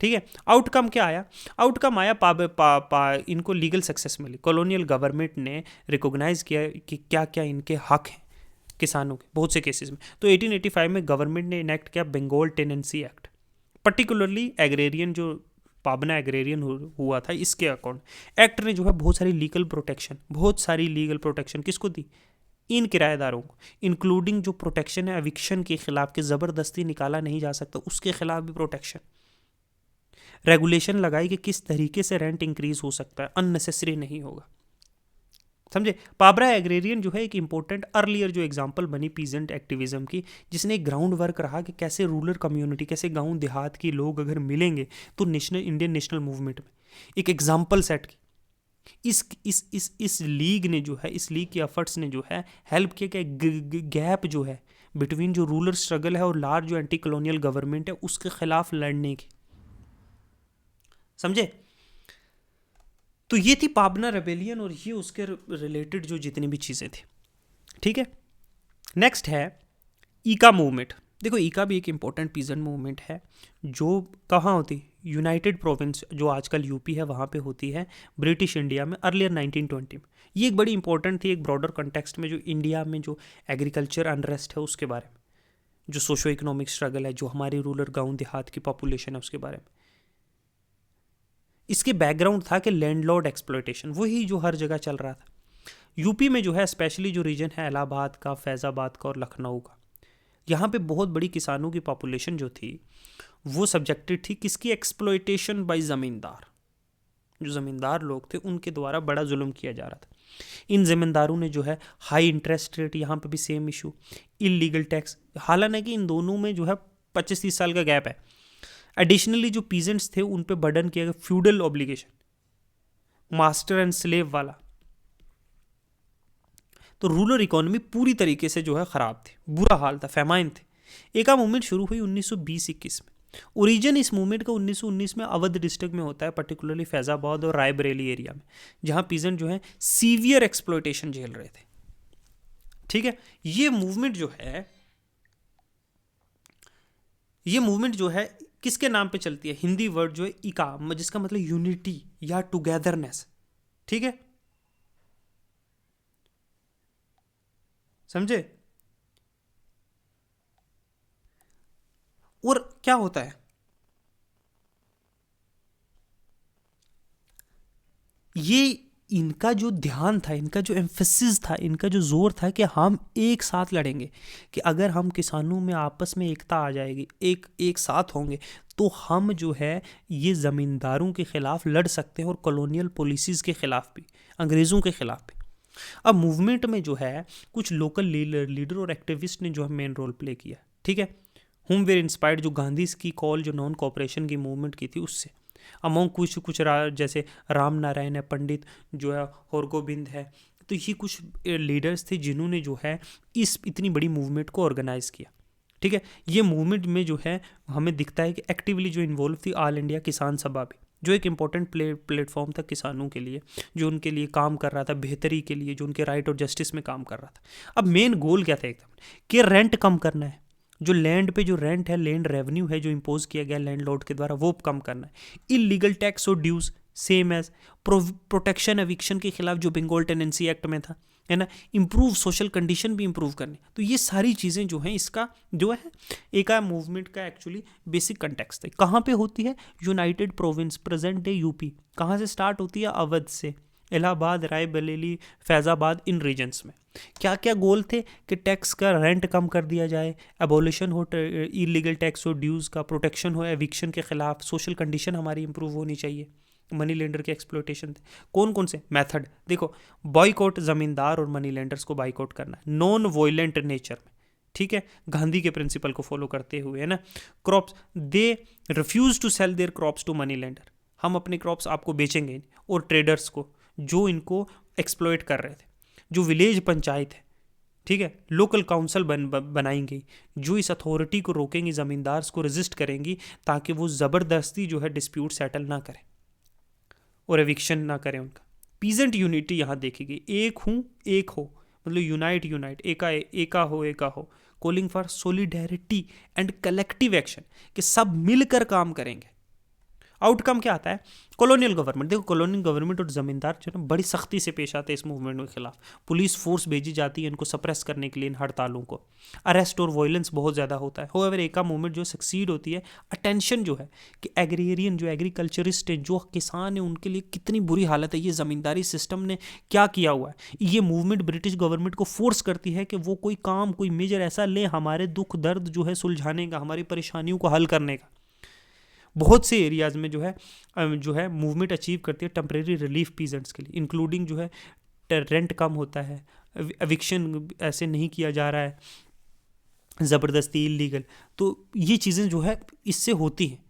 ठीक है, आउटकम क्या आया? आउटकम आया इनको लीगल सक्सेस मिली। कॉलोनियल गवर्नमेंट ने रिकॉग्नाइज किया कि क्या क्या इनके हक हैं किसानों के, बहुत से केसेस में। तो 1885 में गवर्नमेंट ने इनेक्ट किया Bengal tenancy act, particularly agrarian, जो पाबना एग्रेरियन हुआ था, इसके अकॉर्ड एक्ट ने जो है बहुत सारी लीगल प्रोटेक्शन किसको दी? इन किराएदारों को, इंक्लूडिंग जो प्रोटेक्शन है एविक्शन के खिलाफ, कि ज़बरदस्ती निकाला नहीं जा सकता, उसके खिलाफ भी प्रोटेक्शन। रेगुलेशन लगाई कि किस तरीके से रेंट इंक्रीज हो सकता है, अननेसेसरी नहीं होगा। समझे? पाबरा एग्रेरियन जो है एक इंपॉर्टेंट अर्लियर जो एग्जांपल बनी पीजेंट एक्टिविज्म की, जिसने एक ग्राउंड वर्क रहा कि कैसे रूरल कम्युनिटी, कैसे गांव देहात के लोग अगर मिलेंगे तो इंडियन नेशनल मूवमेंट में एक एग्जांपल सेट की। इस लीग ने जो है, इस लीग के एफर्ट्स ने जो है हेल्प किया कि गैप जो है बिटवीन जो रूरल स्ट्रगल है और लार्ज जो एंटी कॉलोनियल गवर्नमेंट है उसके खिलाफ लड़ने की। समझे? तो ये थी पाबना रेबेलियन और ये उसके रिलेटेड जो जितनी भी चीज़ें थी। ठीक है, नेक्स्ट है ईका मूवमेंट। देखो ईका भी एक इम्पोर्टेंट पीजेंट मूवमेंट है जो कहाँ होती, यूनाइटेड प्रोविंस जो आजकल यूपी है वहाँ पे होती है, ब्रिटिश इंडिया में, अर्लियर 1920 में। ये एक बड़ी इंपॉर्टेंट थी एक ब्रॉडर कॉन्टेक्स्ट में, जो इंडिया में जो एग्रीकल्चर अनरेस्ट है उसके बारे में, जो सोशो इकोनॉमिक स्ट्रगल है, जो हमारी रूरल गांव देहात की पॉपुलेशन है उसके बारे में। इसके बैकग्राउंड था कि लैंडलॉर्ड एक्सप्लॉयटेशन, वही जो हर जगह चल रहा था। यूपी में जो है स्पेशली जो रीजन है इलाहाबाद का, फैज़ाबाद का और लखनऊ का, यहाँ पे बहुत बड़ी किसानों की पॉपुलेशन जो थी वो सब्जेक्टेड थी किसकी? एक्सप्लॉयटेशन बाय ज़मींदार। जो ज़मींदार लोग थे उनके द्वारा बड़ा जुल्म किया जा रहा था। इन ज़मींदारों ने जो है हाई इंटरेस्ट रेट, यहाँ पे भी सेम इशू, इलीगल टैक्स, हालांकि इन दोनों में जो है 25-30 साल का गैप है। एडिशनली जो पीजेंट्स थे उन पे बर्डन किया गया feudal obligation, master and slave वाला। तो रूरल इकोनॉमी पूरी तरीके से जो है ख़राब थी, बुरा हाल था, फेमाइन थे। एका मूवमेंट शुरू हुई 1920-21 में। ओरिजिन इस मूवमेंट का 1919 में अवध डिस्ट्रिक्ट में होता है, पर्टिकुलरली फैज़ाबाद और रायबरेली एरिया में, जहाँ पीजेंट जो है सीवियर एक्सप्लॉयटेशन झेल रहे थे। ठीक है, ये मूवमेंट जो है किसके नाम पे चलती है? हिंदी वर्ड जो है इका, जिसका मतलब यूनिटी या टुगेदरनेस। ठीक है, समझे? और क्या होता है, ये इनका जो ध्यान था, इनका जो एम्फेसिस था, इनका जो जोर था कि हम एक साथ लड़ेंगे, कि अगर हम किसानों में आपस में एकता आ जाएगी, एक साथ होंगे, तो हम जो है ये ज़मींदारों के खिलाफ लड़ सकते हैं और कॉलोनियल पॉलिसीज़ के खिलाफ भी, अंग्रेज़ों के खिलाफ भी। अब मूवमेंट में जो है कुछ लोकल लीडर और एक्टिविस्ट ने जो है मेन रोल प्ले किया। ठीक है, हुम वेर इंस्पायर्ड, जो गांधी की कॉल जो नॉन कॉपरेशन की मूवमेंट की थी उससे। अमोंग कुछ जैसे राम नारायण है, पंडित जो है, हरगोबिंद है, तो ये कुछ लीडर्स थे जिन्होंने जो है इस इतनी बड़ी मूवमेंट को ऑर्गेनाइज़ किया। ठीक है, ये मूवमेंट में जो है हमें दिखता है कि एक्टिवली जो इन्वॉल्व थी ऑल इंडिया किसान सभा भी, जो एक इम्पॉर्टेंट प्लेटफॉर्म था किसानों के लिए, जो उनके लिए काम कर रहा था बेहतरी के लिए, जो उनके राइट और जस्टिस में काम कर रहा था। अब मेन गोल क्या था एकदम, कि रेंट कम करना है, जो लैंड पे जो रेंट है, लैंड रेवेन्यू है जो इम्पोज किया गया लैंडलॉर्ड के द्वारा, वो कम करना है। इलीगल टैक्स और dues same as protection eviction के खिलाफ जो बंगाल टेनेंसी एक्ट में था, है ना, इम्प्रूव सोशल कंडीशन भी इम्प्रूव करने। तो ये सारी चीज़ें जो हैं इसका जो है एक मूवमेंट का एक्चुअली बेसिक कंटेक्स्ट है। कहाँ पे होती है? United province, present day UP. कहाँ से स्टार्ट होती है? अवध से। इलाहाबाद, रायबरेली, फैज़ाबाद, इन रीजन्स में। क्या क्या गोल थे कि टैक्स का रेंट कम कर दिया जाए, एबोलिशन हो इलीगल टैक्स हो, ड्यूज़ का प्रोटेक्शन हो, एविक्शन के खिलाफ, सोशल कंडीशन हमारी इंप्रूव होनी चाहिए, मनी लेंडर के एक्सप्लोइटेशन थे। कौन कौन से मेथड? देखो, बॉयकॉट, ज़मींदार और मनी लेंडर्स को बाइकआउट करना, नॉन वॉयलेंट नेचर में, ठीक है, गांधी के प्रिंसिपल को फॉलो करते हुए, है ना। Crops, they refuse to sell their crops to money lender, हम अपने क्रॉप्स आपको बेचेंगे, और ट्रेडर्स को जो इनको एक्सप्लॉइट कर रहे थे, जो विलेज पंचायत है, ठीक है, लोकल काउंसिल बनाई गई जो इस अथॉरिटी को रोकेंगी, ज़मींदार को रेजिस्ट करेंगी, ताकि वो ज़बरदस्ती जो है डिस्प्यूट सेटल ना करें और एविक्शन ना करें उनका। पीजेंट यूनिटी यहाँ देखी गई, एक हूँ एक हो, मतलब यूनाइट यूनाइट, एका हो, calling for solidarity and collective action, कि सब मिलकर काम करेंगे। आउटकम क्या आता है? कॉलोनियल गवर्नमेंट, देखो कॉलोनियल गवर्नमेंट और ज़मींदार जो है बड़ी सख्ती से पेश आते हैं इस मूवमेंट के खिलाफ। पुलिस फोर्स भेजी जाती है इनको सप्रेस करने के लिए, इन हड़तालों को। अरेस्ट और वायलेंस बहुत ज़्यादा होता है। होवेवर एका मूवमेंट जो सक्सीड होती है, अटेंशन जो है कि एग्रेरियन, जो एग्रीकल्चरिस्ट हैं, जो किसान हैं, उनके लिए कितनी बुरी हालत है, ये ज़मींदारी सिस्टम ने क्या किया हुआ है। ये मूवमेंट ब्रिटिश गवर्नमेंट को फोर्स करती है कि वो कोई काम, कोई मेजर ऐसा ले हमारे दुख दर्द जो है सुलझाने का, हमारी परेशानियों को हल करने का। बहुत से एरियाज़ में जो है मूवमेंट अचीव करती है टेम्परेरी रिलीफ पीजेंट्स के लिए, इंक्लूडिंग जो है रेंट कम होता है, एविक्शन ऐसे नहीं किया जा रहा है, ज़बरदस्ती इलीगल, तो ये चीज़ें जो है इससे होती हैं,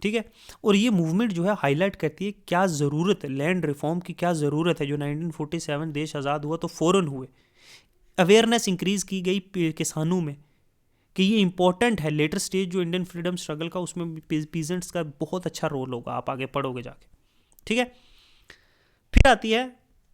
ठीक है। और ये मूवमेंट जो है हाईलाइट करती है क्या ज़रूरत है, लैंड रिफॉर्म की क्या ज़रूरत है। जो 1947 देश आज़ाद हुआ तो फ़ौरन हुए, अवेयरनेस इंक्रीज़ की गई किसानों में कि ये इंपॉर्टेंट है। लेटर स्टेज जो इंडियन फ्रीडम स्ट्रगल का, उसमें पीजेंट्स का बहुत अच्छा रोल होगा, आप आगे पढ़ोगे जाके, ठीक है। फिर आती है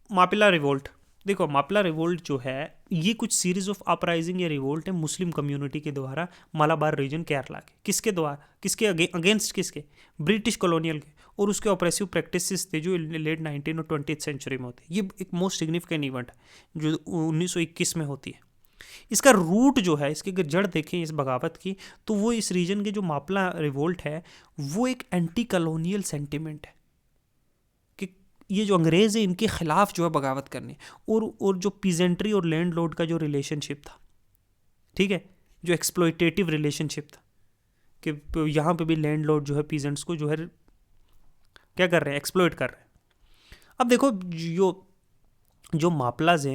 मापिला रिवोल्ट। देखो मापिला रिवोल्ट जो है, ये कुछ सीरीज ऑफ अपराइजिंग या रिवोल्ट है मुस्लिम कम्युनिटी के द्वारा मलाबार रीजन केरला के। किसके द्वारा, किसके अगेंस्ट, किसके? ब्रिटिश कॉलोनियल के, और उसके ऑपरेसिव प्रैक्टिसेस थे जो लेट 19 और 20th सेंचुरी में होते हैं। ये एक मोस्ट सिग्निफिकेंट इवेंट है जो 1921 में होती है। इसका रूट जो है, इसकी अगर जड़ देखें इस बगावत की, तो वो इस रीजन के जो मापला रिवोल्ट है, वो एक एंटी कॉलोनियल सेंटिमेंट है कि ये जो अंग्रेज़ है इनके खिलाफ जो है बगावत करनी, और जो पीजेंट्री और लैंड लॉर्ड का जो रिलेशनशिप था, ठीक है, जो एक्सप्लॉयटेटिव रिलेशनशिप था, कि यहाँ पे भी लैंड लॉर्ड जो है पीजेंट्स को जो है क्या कर रहे हैं, एक्सप्लॉयट कर रहे हैं। अब देखो जो मापिलाज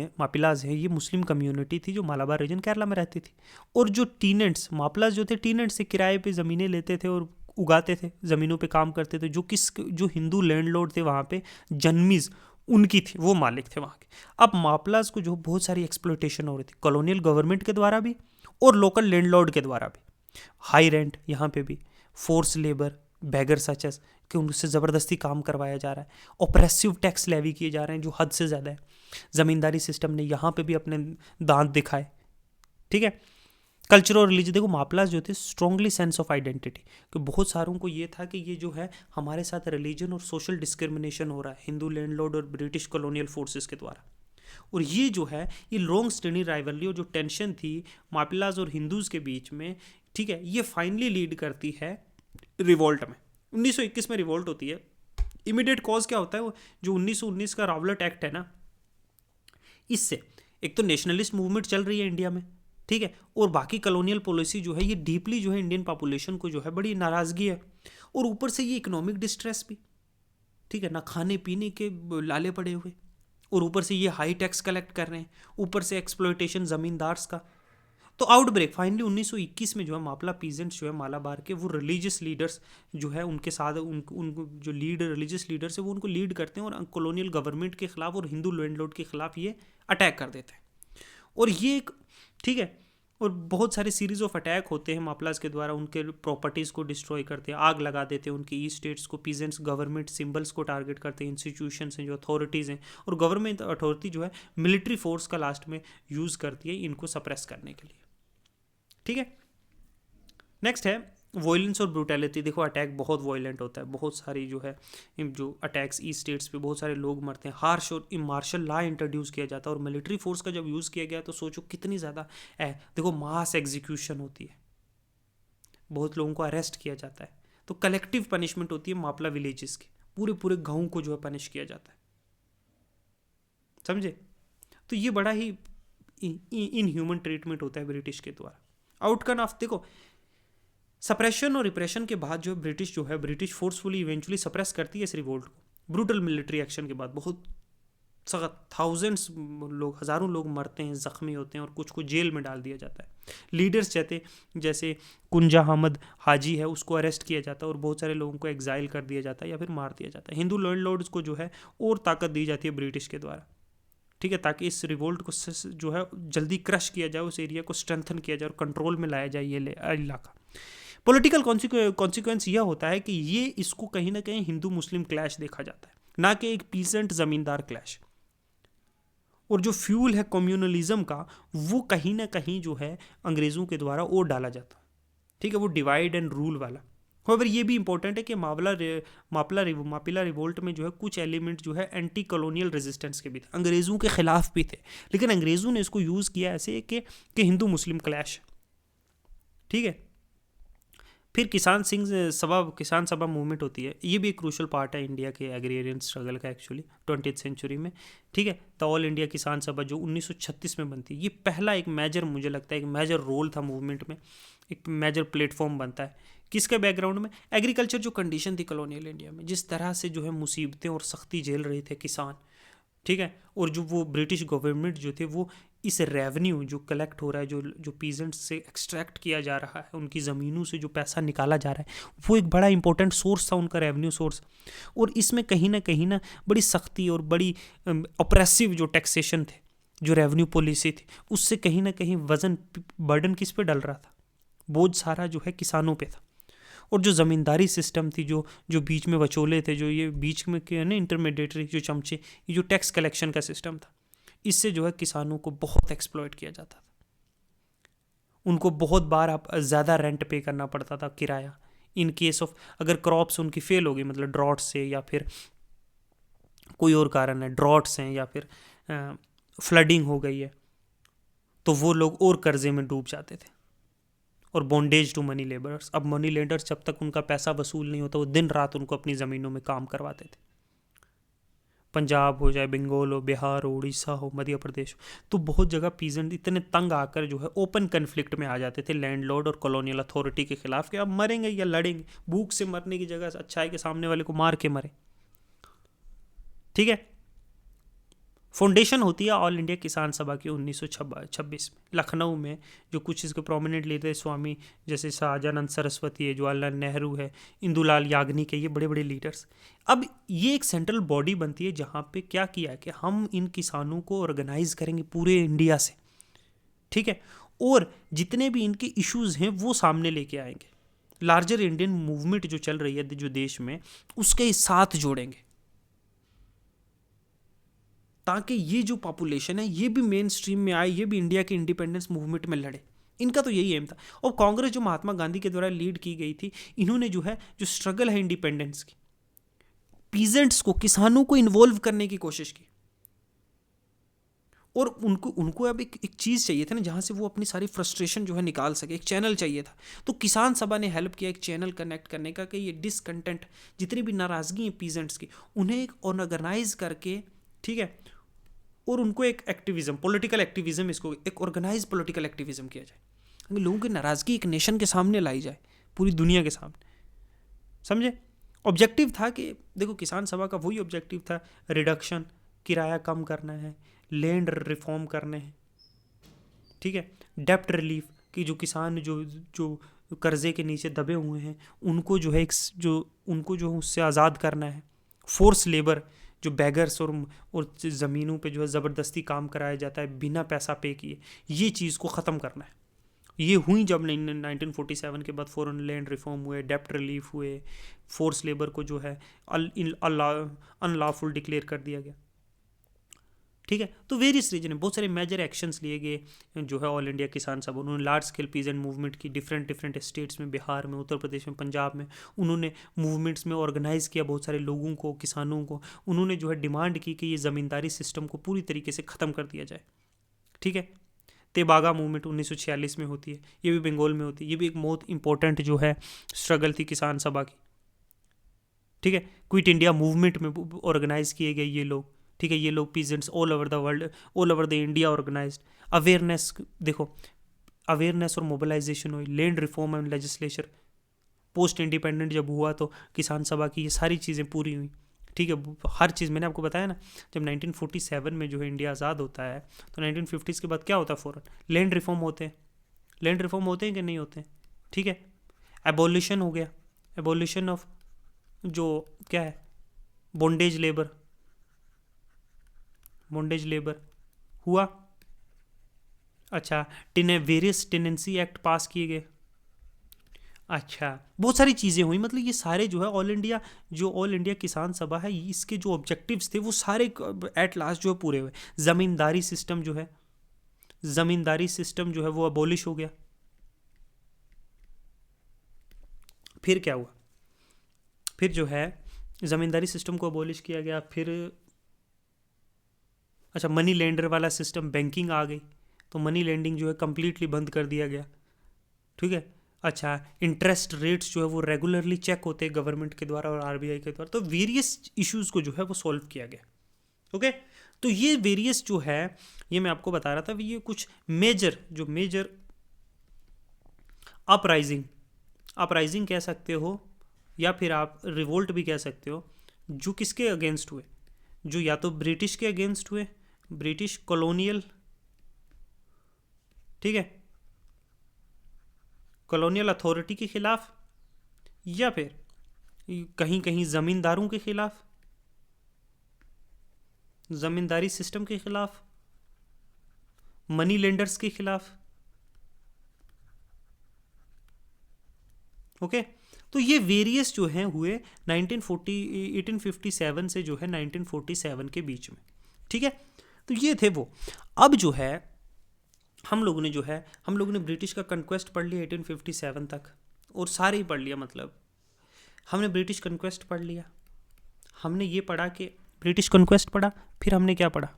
हैं, ये मुस्लिम कम्युनिटी थी जो मालाबार रीजन केरला में रहती थी। और जो टीनेंट्स, मापिलाज जो थे टीनेंट्स से किराए पे ज़मीनें लेते थे और उगाते थे, ज़मीनों पे काम करते थे। जो हिंदू लैंडलॉर्ड थे वहाँ पे, जन्मीज उनकी थी, वो मालिक थे वहाँ के। अब मापिलाज को जो बहुत सारी एक्सप्लोइटेशन हो रही थी, कॉलोनियल गवर्नमेंट के द्वारा भी और लोकल लैंडलॉर्ड के द्वारा भी। हाई रेंट यहाँ पे भी, फोर्स लेबर, बैगर सचेस, कि उनसे ज़बरदस्ती काम करवाया जा रहा है, ऑपरेसिव टैक्स लेवी किए जा रहे हैं जो हद से ज़्यादा है। ज़मींदारी सिस्टम ने यहाँ पे भी अपने दांत दिखाए, ठीक है। कल्चर और रिलीजन, देखो मापलास जो थे स्ट्रांगली सेंस ऑफ आइडेंटिटी, कि बहुत सारों को ये था कि ये जो है हमारे साथ रिलीजन और सोशल डिस्क्रिमिनेशन हो रहा है हिंदू लैंडलॉर्ड और ब्रिटिश कॉलोनियल फोर्सेस के द्वारा। और ये जो है ये लॉन्ग स्टैंडिंग राइवलरी और जो टेंशन थी मापिलास और हिंदूज़ के बीच में, ठीक है, ये फाइनली लीड करती है रिवोल्ट में। 1921 में रिवोल्ट होती है। इमीडिएट कॉज क्या होता है? वो जो 1919 का रावलट एक्ट है ना, इससे एक तो नेशनलिस्ट मूवमेंट चल रही है इंडिया में, ठीक है, और बाकी कॉलोनियल पॉलिसी जो है ये डीपली जो है इंडियन पॉपुलेशन को जो है बड़ी नाराज़गी है। और ऊपर से ये इकोनॉमिक डिस्ट्रेस भी, ठीक है ना, खाने पीने के लाले पड़े हुए, और ऊपर से ये हाई टैक्स कलेक्ट कर रहे हैं, ऊपर से एक्सप्लॉयटेशन ज़मींदार्स का। तो आउटब्रेक फाइनली 1921 में जो है मापला पीजेंट्स जो है मालाबार के, वो रिलीजियस लीडर्स जो है उनके साथ उनको जो रिलीजियस लीडर्स है वो उनको लीड करते हैं और कॉलोनियल गवर्नमेंट के खिलाफ और हिंदू लैंडलॉर्ड के खिलाफ ये अटैक कर देते हैं। और ये एक, ठीक है, और बहुत सारे सीरीज ऑफ अटैक होते हैं मापलास के द्वारा, उनके प्रॉपर्टीज़ को डिस्ट्रॉय करते हैं, आग लगा देते हैं उनके ई स्टेट्स को, पीजेंट्स गवर्नमेंट सिंबल्स को टारगेट करते हैं, इंस्टीट्यूशंस हैं जो अथॉरिटीज़ हैं, और गवर्नमेंट अथॉरिटी जो है मिलिट्री फोर्स का लास्ट में यूज़ करती है इनको सप्रेस करने के लिए, ठीक है। नेक्स्ट है वॉयलेंस और ब्रूटैलिटी। देखो अटैक बहुत वॉयलेंट होता है, बहुत सारी जो है जो अटैक्स ई स्टेट्स पे बहुत सारे लोग मरते हैं, हार्श और मार्शल लॉ इंट्रोड्यूस किया जाता है, और मिलिट्री फोर्स का जब यूज़ किया गया तो सोचो कितनी ज़्यादा है। देखो मास एग्जीक्यूशन होती है, बहुत लोगों को अरेस्ट किया जाता है, तो कलेक्टिव पनिशमेंट होती है मापला विलेजेस की, पूरे पूरे गाँव को जो है पनिश किया जाता है। समझे? तो ये बड़ा ही इन ह्यूमन ट्रीटमेंट होता है ब्रिटिश के द्वारा। आउटकम ऑफ देखो, सप्रेशन और रिप्रेशन के बाद जो ब्रिटिश जो है, ब्रिटिश फोर्सफुली इवेंचुअली सप्रेस करती है इस रिवोल्ट को। ब्रूटल मिलिट्री एक्शन के बाद बहुत सख्त थाउजेंड्स लोग, हज़ारों लोग मरते हैं, ज़ख्मी होते हैं और कुछ को जेल में डाल दिया जाता है। लीडर्स जैसे कुंजा अहमद हाजी है, उसको अरेस्ट किया जाता है और बहुत सारे लोगों को एग्जाइल कर दिया जाता है या फिर मार दिया जाता है। हिंदू लैंडलॉर्ड्स को जो है और ताकत दी जाती है ब्रिटिश के द्वारा, ठीक है, ताकि इस रिवोल्ट को जो है जल्दी क्रश किया जाए, उस एरिया को स्ट्रेंथन किया जाए और कंट्रोल में लाया जाए ये इलाका। पॉलिटिकल कॉन्सिक्वेंस यह होता है कि ये इसको कहीं ना कहीं हिंदू मुस्लिम क्लैश देखा जाता है, ना कि एक पीसेंट ज़मींदार क्लैश। और जो फ्यूल है कम्युनलिज्म का, वो कहीं ना कहीं जो है अंग्रेज़ों के द्वारा और डाला जाता है, ठीक है, वो डिवाइड एंड रूल वाला। होवेवर ये भी इंपॉर्टेंट है कि मापिला रिवोल्ट में जो है कुछ एलिमेंट जो है एंटी कॉलोनियल रेजिस्टेंस के भी थे, अंग्रेज़ों के खिलाफ भी थे, लेकिन अंग्रेज़ों ने इसको यूज़ किया ऐसे कि हिंदू मुस्लिम क्लैश, ठीक है। फिर किसान सभा मूवमेंट होती है, ये भी एक क्रूशल पार्ट है इंडिया के एग्रेरियन स्ट्रगल का एक्चुअली 20th सेंचुरी में, ठीक है। द ऑल इंडिया किसान सभा जो 1936 में बनती है, ये पहला एक मेजर, मुझे लगता है एक मेजर रोल था मूवमेंट में, एक मेजर प्लेटफॉर्म बनता है। किसके बैकग्राउंड में? एग्रीकल्चर जो कंडीशन थी कॉलोनियल इंडिया में, जिस तरह से जो है मुसीबतें और सख्ती झेल रहे थे किसान, ठीक है, और जो वो ब्रिटिश गवर्नमेंट जो थे वो इस रेवेन्यू जो कलेक्ट हो रहा है, जो पीजेंट्स से एक्सट्रैक्ट किया जा रहा है, उनकी ज़मीनों से जो पैसा निकाला जा रहा है, वो एक बड़ा इंपॉर्टेंट सोर्स था उनका रेवेन्यू सोर्स। और इसमें कहीं ना बड़ी सख्ती और बड़ी ऑप्रेसिव जो टैक्सेशन थे, जो रेवेन्यू पॉलिसी थी, उससे कहीं ना कहीं वजन बर्डन किस पे डल रहा था? बोझ सारा जो है किसानों पे था। और जो ज़मींदारी सिस्टम थी, जो बीच में वचोले थे, जो ये बीच में के ना इंटरमीडिएटरी जो चमचे, ये जो टैक्स कलेक्शन का सिस्टम था, इससे जो है किसानों को बहुत एक्सप्लॉइट किया जाता था। उनको बहुत बार आप ज़्यादा रेंट पे करना पड़ता था, किराया, इन केस ऑफ अगर क्रॉप्स उनकी फेल हो गई, मतलब ड्रॉट से या फिर कोई और कारण है, ड्रॉट्स हैं या फिर फ्लडिंग हो गई है, तो वो लोग और कर्जे में डूब जाते थे। और बॉन्डेज टू मनी लेबरर्स, अब मनी लेंडर्स जब तक उनका पैसा वसूल नहीं होता, वो दिन रात उनको अपनी ज़मीनों में काम करवाते थे। पंजाब हो जाए, बंगाल हो, बिहार हो, उड़ीसा हो, मध्य प्रदेश हो, तो बहुत जगह पीजेंट इतने तंग आकर जो है ओपन कन्फ्लिक्ट में आ जाते थे लैंडलॉर्ड और कॉलोनियल अथॉरिटी के खिलाफ कि अब मरेंगे या लड़ेंगे। भूख से मरने की जगह अच्छा है कि सामने वाले को मार के मरे, ठीक है। फाउंडेशन होती है ऑल इंडिया किसान सभा की 1926 में लखनऊ में। जो कुछ इसके प्रोमिनेंट लीडर स्वामी जैसे शाहजानंद सरस्वती है, जवाहरलाल नेहरू है, इंदुलाल याग्निक है, ये बड़े बड़े लीडर्स। अब ये एक सेंट्रल बॉडी बनती है जहाँ पे क्या किया कि हम इन किसानों को ऑर्गेनाइज करेंगे पूरे इंडिया से, ठीक है, और जितने भी इनके इश्यूज हैं वो सामने लेके आएंगे, लार्जर इंडियन मूवमेंट जो चल रही है जो देश में, उसके साथ जोड़ेंगे, ताकि ये जो पॉपुलेशन है ये भी मेन स्ट्रीम में आए, ये भी इंडिया के इंडिपेंडेंस मूवमेंट में लड़े। इनका तो यही एम था। और कांग्रेस जो महात्मा गांधी के द्वारा लीड की गई थी, इन्होंने जो है जो स्ट्रगल है इंडिपेंडेंस की, पीजेंट्स को, किसानों को इन्वॉल्व करने की कोशिश की। और उनको अब एक चीज़ चाहिए था ना जहाँ से वो अपनी सारी फ्रस्ट्रेशन जो है निकाल सके, एक चैनल चाहिए था। तो किसान सभा ने हेल्प किया एक चैनल कनेक्ट करने का, कि ये डिसकंटेंट, जितनी भी नाराज़गी है पीजेंट्स की, उन्हें एक ऑर्गेनाइज करके, ठीक है, और उनको एक एक्टिविज्म, पॉलिटिकल एक्टिविज्म, इसको एक ऑर्गेनाइज पॉलिटिकल एक्टिविज्म किया जाए, लोगों की नाराज़गी एक नेशन के सामने लाई जाए, पूरी दुनिया के सामने, समझे। ऑब्जेक्टिव था कि देखो किसान सभा का वही ऑब्जेक्टिव था, रिडक्शन, किराया कम करना है, लैंड रिफॉर्म करने हैं, ठीक है, डेप्ट रिलीफ, कि जो किसान जो कर्जे के नीचे दबे हुए हैं उनको जो है उनको जो उससे आज़ाद करना है, फोर्स लेबर, जो बैगर्स और ज़मीनों पे जो है ज़बरदस्ती काम कराया जाता है बिना पैसा पे किए, ये चीज़ को ख़त्म करना है। ये हुई जब 1947 के बाद फॉरेन लैंड रिफॉर्म हुए, डेप्ट रिलीफ हुए, फोर्स लेबर को जो है अनलॉफुल डिक्लेयर कर दिया गया, ठीक है। तो वेरियस रीजन में बहुत सारे मेजर एक्शंस लिए गए जो है ऑल इंडिया किसान सभा। उन्होंने लार्ज स्केल पीजेंट मूवमेंट की डिफरेंट स्टेट्स में, बिहार में, उत्तर प्रदेश में, पंजाब में, उन्होंने मूवमेंट्स में ऑर्गेनाइज किया बहुत सारे लोगों को, किसानों को। उन्होंने जो है डिमांड की कि ये ज़मींदारी सिस्टम को पूरी तरीके से ख़त्म कर दिया जाए, ठीक है। तेबागा मूवमेंट 1946 में होती है, ये भी बंगाल में होती है, ये भी एक बहुत इंपॉर्टेंट जो है स्ट्रगल थी किसान सभा की, ठीक है। क्विट इंडिया मूवमेंट में ऑर्गेनाइज किए गए ये लोग, ठीक है, ये लोग peasants all over the world, all over the India organized. Awareness देखो, अवेयरनेस और मोबिलाइजेशन हुई, land reform and legislature, post independent जब हुआ तो किसान सभा की ये सारी चीज़ें पूरी हुई। ठीक है, हर चीज़ मैंने आपको बताया ना, जब 1947 में जो है इंडिया आज़ाद होता है तो 1950s के बाद क्या होता है फ़ौरन, लैंड रिफॉर्म होते हैं। लैंड रिफॉर्म होते हैं कि नहीं होते हैं? ठीक है, एबोलिशन हो गया, एबोलिशन ऑफ जो क्या है, बॉन्डेज लेबर, बॉन्डेज लेबर हुआ। अच्छा, वेरियस टेनेंसी एक्ट पास किए गए। अच्छा, बहुत सारी चीज़ें हुई, मतलब ये सारे जो है ऑल इंडिया किसान सभा है, इसके जो ऑब्जेक्टिव्स थे वो सारे एट लास्ट जो है पूरे हुए। ज़मींदारी सिस्टम जो है, ज़मींदारी सिस्टम जो है वो अबॉलिश हो गया। फिर क्या हुआ, फिर जो है ज़मींदारी सिस्टम को अबॉलिश किया गया। फिर अच्छा, मनी लेंडर वाला सिस्टम, बैंकिंग आ गई, तो मनी लेंडिंग जो है कम्प्लीटली बंद कर दिया गया। ठीक है, अच्छा, इंटरेस्ट रेट्स जो है वो रेगुलरली चेक होते हैं गवर्नमेंट के द्वारा और आरबीआई के द्वारा, तो वेरियस इश्यूज़ को जो है वो सॉल्व किया गया। ओके, तो ये वेरियस जो है, ये मैं आपको बता रहा था, ये कुछ मेजर अपराइजिंग कह सकते हो, या फिर आप रिवोल्ट भी कह सकते हो, जो किसके अगेंस्ट हुए, जो या तो ब्रिटिश के अगेंस्ट हुए, ब्रिटिश कॉलोनियल, ठीक है, कॉलोनियल अथॉरिटी के खिलाफ, या फिर कहीं कहीं ज़मींदारों के खिलाफ, ज़मींदारी सिस्टम के खिलाफ, मनी लेंडर्स के खिलाफ। ओके, तो ये वेरियस जो हैं हुए 1857 से जो है 1947 के बीच में। ठीक है, तो ये थे वो। अब जो है हम लोगों ने ब्रिटिश का कंक्वेस्ट पढ़ लिया 1857 तक, और सारे ही पढ़ लिया, मतलब हमने ब्रिटिश कंक्वेस्ट पढ़ लिया, हमने ये पढ़ा कि ब्रिटिश कंक्वेस्ट पढ़ा, फिर हमने क्या पढ़ा,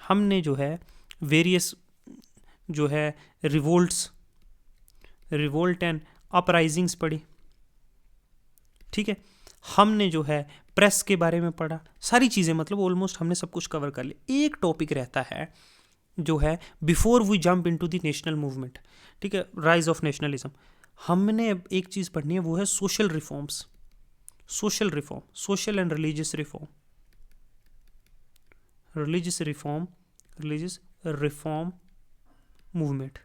हमने जो है वेरियस जो है रिवोल्ट एंड अपराइजिंग्स पढ़ी। ठीक है, हमने जो है प्रेस के बारे में पढ़ा, सारी चीज़ें, मतलब ऑलमोस्ट हमने सब कुछ कवर कर लिया। एक टॉपिक रहता है जो है before we jump into the national movement, ठीक है, राइज ऑफ नेशनलिज्म, हमने एक चीज़ पढ़नी है, वो है social reforms, social and religious reform movement.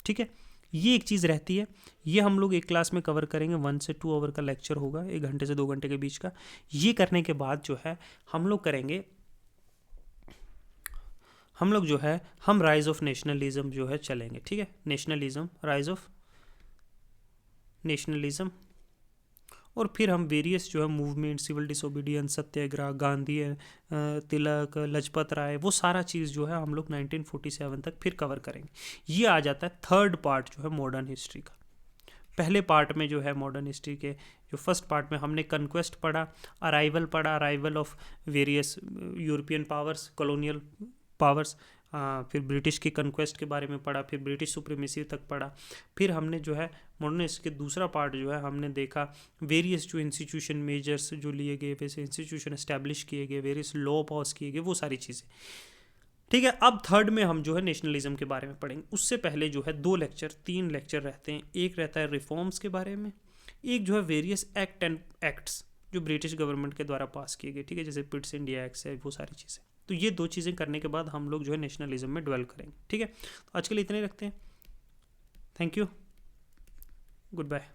ठीक है, ये एक चीज़ रहती है, ये हम लोग एक क्लास में कवर करेंगे, 1 से 2 आवर का लेक्चर होगा, 1 घंटे से 2 घंटे के बीच का। ये करने के बाद जो है हम लोग करेंगे, हम राइज ऑफ नेशनलिज्म जो है चलेंगे। ठीक है, नेशनलिज्म, राइज ऑफ नेशनलिज्म, और फिर हम वेरियस जो है मूवमेंट, सिविल डिसोबीडियंस, सत्याग्रह, गांधी, तिलक, लजपत राय, वो सारा चीज़ जो है हम लोग 1947 तक फिर कवर करेंगे। ये आ जाता है थर्ड पार्ट जो है मॉडर्न हिस्ट्री का। पहले पार्ट में जो है मॉडर्न हिस्ट्री के जो फर्स्ट पार्ट में हमने कंक्वेस्ट पढ़ा, arrival of various European powers, colonial powers, फिर ब्रिटिश की कंक्वेस्ट के बारे में पढ़ा, फिर ब्रिटिश सुप्रीमेसी तक पढ़ा। फिर हमने जो है मॉडर्न हिस्ट्री के दूसरा पार्ट जो है हमने देखा वेरियस जो इंस्टीट्यूशन मेजर्स जो लिए गए, वैसे इंस्टीट्यूशन एस्टैब्लिश किए गए, वेरियस लॉ पास किए गए, वो सारी चीज़ें। ठीक है, अब थर्ड में हम जो है नेशनलिज्म के बारे में पढ़ेंगे। उससे पहले जो है 3 लेक्चर रहते हैं। एक रहता है रिफॉर्म्स के बारे में, एक जो है वेरियस एक्ट्स जो ब्रिटिश गवर्नमेंट के द्वारा पास किए गए, ठीक है, जैसे पिट्स इंडिया एक्ट है, वो सारी चीज़ें। तो ये 2 चीज़ें करने के बाद हम लोग जो है नेशनलिज्म में ड्वेल करेंगे। ठीक है, तो आज के लिए इतने ही रखते हैं। Thank you, good bye.